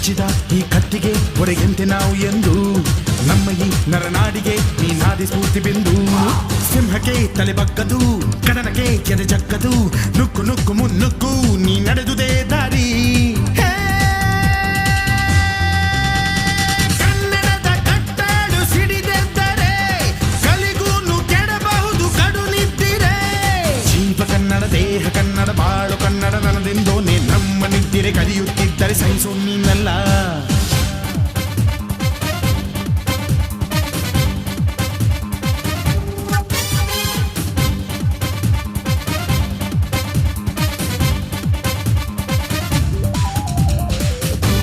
ಬಿಚ್ಚಿದ ಈ ಕತ್ತಿಗೆ ಹೊರೆಗೆಂತೆ ನಾವು ಎಂದು ನಮ್ಮ ಈ ನರನಾಡಿಗೆ ನೀ ನಾದಿ ಸ್ಫೂರ್ತಿ ಬಿಂದು ಸಿಂಹಕ್ಕೆ ತಲೆ ಬಗ್ಗದು ಕದನಕ್ಕೆ ಎದೆ ಜಕ್ಕದು ನುಕ್ಕು ನುಕ್ಕು ಮುನ್ನುಕ್ಕು ನೀ ನಡೆದುದೇ ದಾರಿ ಕನ್ನಡದ ಕಟ್ಟಾಡು ಸಿಡಿದೆದ್ದರೆ ಕಲಿಗೂನು ಕೆಡಬಹುದು ಕಡು ನಿದ್ದಿರೆ ಜೀವ ಕನ್ನಡ ದೇಹ ಕನ್ನಡ ಬಾಳು ಕನ್ನಡ ನನದೆಂದೋನೆ ನಮ್ಮ ನಿದ್ದಿರೆ ಕಲಿಯುತ್ತಿದ್ದರೆ ಸಹಿಸು ನೀನಲ್ಲ